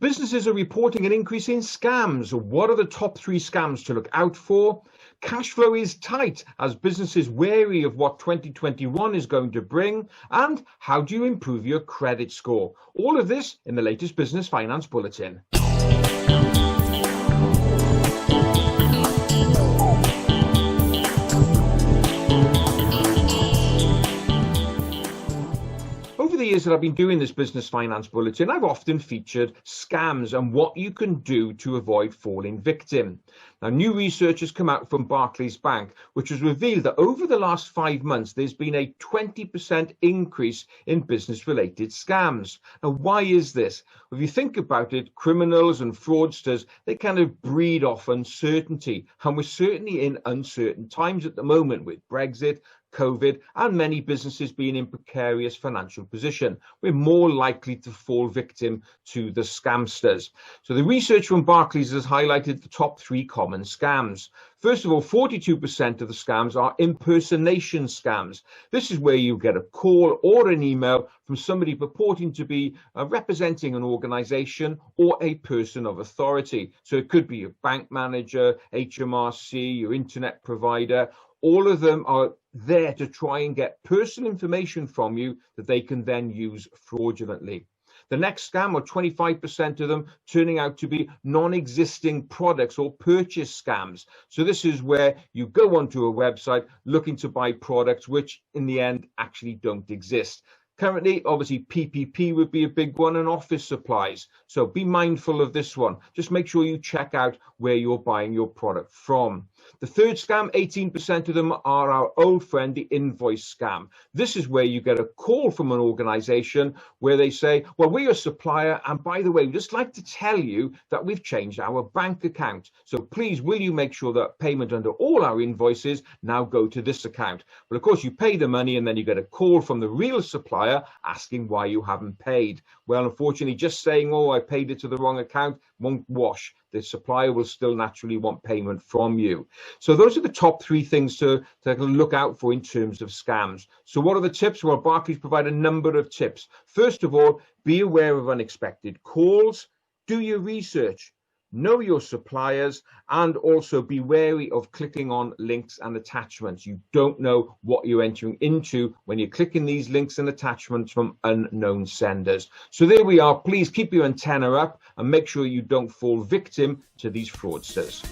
Businesses are reporting an increase in scams. What are the top 3 scams to look out for? Cash flow is tight as businesses wary of what 2021 is going to bring. And how do you improve your credit score? All of this in the latest Business Finance Bulletin. Over the years that I've been doing this Business Finance Bulletin, I've often featured scams and what you can do to avoid falling victim. Now, new research has come out from Barclays Bank, which has revealed that over the last 5 months, there's been a 20% increase in business-related scams. Now, why is this? If you think about it, criminals and fraudsters, they kind of breed off uncertainty. And we're certainly in uncertain times at the moment with Brexit, COVID, and many businesses being in precarious financial position. We're more likely to fall victim to the scamsters. So the research from Barclays has highlighted the top 3 common scams. First of all, 42% of the scams are impersonation scams. This is where you get a call or an email from somebody purporting to be representing an organization or a person of authority. So it could be your bank manager, HMRC, your internet provider. All of them are there to try and get personal information from you that they can then use fraudulently. The next scam, or 25% of them, turning out to be non-existing products or purchase scams. So this is where you go onto a website looking to buy products which in the end actually don't exist. Currently, obviously, PPP would be a big one, and office supplies. So be mindful of this one. Just make sure you check out where you're buying your product from. The third scam, 18% of them are our old friend, the invoice scam. This is where you get a call from an organization where they say, well, we're a supplier, and by the way, we'd just like to tell you that we've changed our bank account. So please, will you make sure that payment under all our invoices now go to this account? But of course, you pay the money and then you get a call from the real supplier asking why you haven't paid. Well, unfortunately, just saying, oh, I paid it to the wrong account won't wash. The supplier will still naturally want payment from you. So those are the top 3 things to look out for in terms of scams. So what are the tips? Well, Barclays provide a number of tips. First of all, be aware of unexpected calls, do your research, know your suppliers, and also be wary of clicking on links and attachments. You don't know what you're entering into when you're clicking these links and attachments from unknown senders. So there we are. Please keep your antenna up and make sure you don't fall victim to these fraudsters.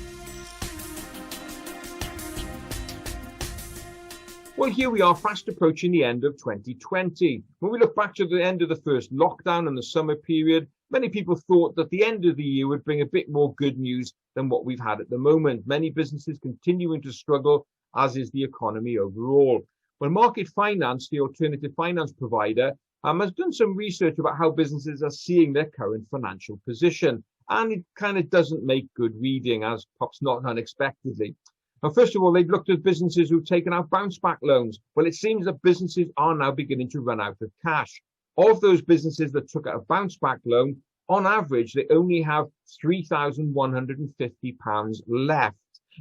Well, here we are, fast approaching the end of 2020. When we look back to the end of the first lockdown and the summer period, many people thought that the end of the year would bring a bit more good news than what we've had at the moment. Many businesses continuing to struggle, as is the economy overall. Well, MarketFinance, the alternative finance provider, has done some research about how businesses are seeing their current financial position. And it kind of doesn't make good reading, as perhaps not unexpectedly. Now, first of all, they've looked at businesses who've taken out bounce back loans. Well, it seems that businesses are now beginning to run out of cash. Of those businesses that took out a bounce back loan, on average, they only have £3,150 left.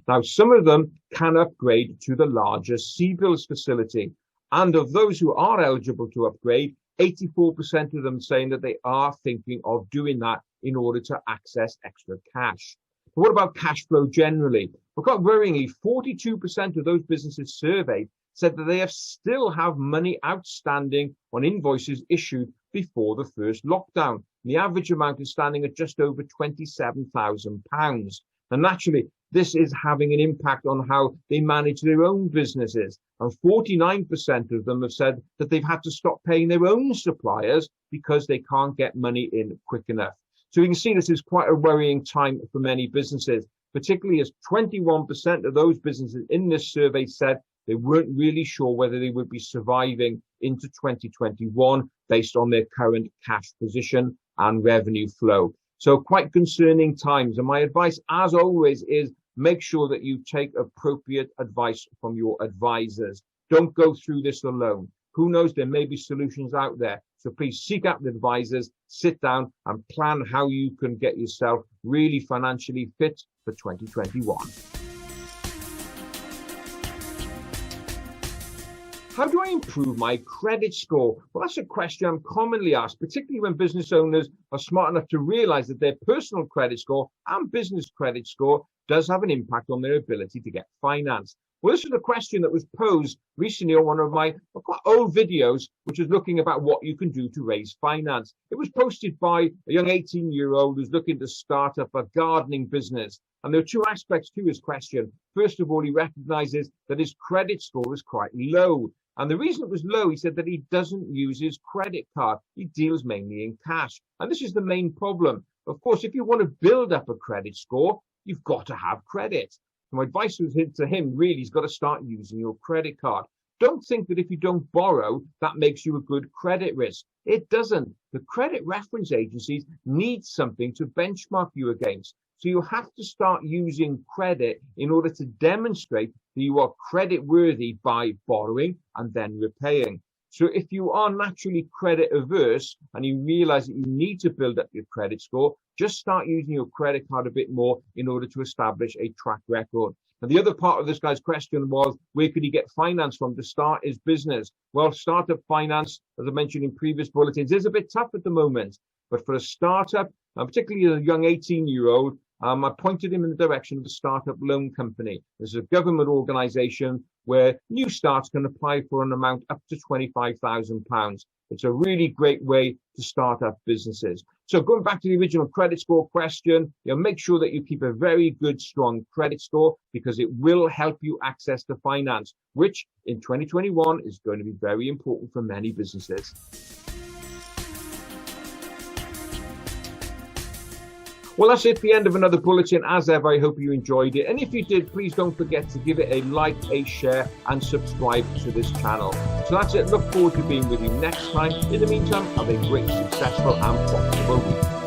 Now, some of them can upgrade to the larger CBILS facility. And of those who are eligible to upgrade, 84% of them saying that they are thinking of doing that in order to access extra cash. But what about cash flow generally? Well, quite worryingly, 42% of those businesses surveyed said that they still have money outstanding on invoices issued before the first lockdown. The average amount is standing at just over £27,000. And naturally, this is having an impact on how they manage their own businesses. And 49% of them have said that they've had to stop paying their own suppliers because they can't get money in quick enough. So you can see this is quite a worrying time for many businesses, particularly as 21% of those businesses in this survey said they weren't really sure whether they would be surviving into 2021 based on their current cash position and revenue flow. So quite concerning times. And my advice, as always, is make sure that you take appropriate advice from your advisors. Don't go through this alone. Who knows, there may be solutions out there. So please seek out the advisors, sit down and plan how you can get yourself really financially fit for 2021. How do I improve my credit score? Well, that's a question I'm commonly asked, particularly when business owners are smart enough to realize that their personal credit score and business credit score does have an impact on their ability to get finance. Well, this is a question that was posed recently on one of my quite old videos, which is looking about what you can do to raise finance. It was posted by a young 18-year-old who's looking to start up a gardening business. And there are two aspects to his question. First of all, he recognizes that his credit score is quite low. And the reason it was low, he said that he doesn't use his credit card. He deals mainly in cash. And this is the main problem. Of course, if you want to build up a credit score, you've got to have credit. My advice was to him, really, he's got to start using your credit card. Don't think that if you don't borrow, that makes you a good credit risk. It doesn't. The credit reference agencies need something to benchmark you against. So you have to start using credit in order to demonstrate that you are credit worthy by borrowing and then repaying. So if you are naturally credit averse and you realize that you need to build up your credit score, just start using your credit card a bit more in order to establish a track record. And the other part of this guy's question was, where could he get finance from to start his business? Well, startup finance, as I mentioned in previous bulletins, is a bit tough at the moment. But for a startup, particularly a young 18-year-old, I pointed him in the direction of the Startup Loan Company. There's a government organization where new starts can apply for an amount up to £25,000. It's a really great way to start up businesses. So going back to the original credit score question, make sure that you keep a very good, strong credit score because it will help you access the finance, which in 2021 is going to be very important for many businesses. Well, that's it, the end of another bulletin. As ever, I hope you enjoyed it. And if you did, please don't forget to give it a like, a share, and subscribe to this channel. So that's it. Look forward to being with you next time. In the meantime, have a great, successful, and profitable week.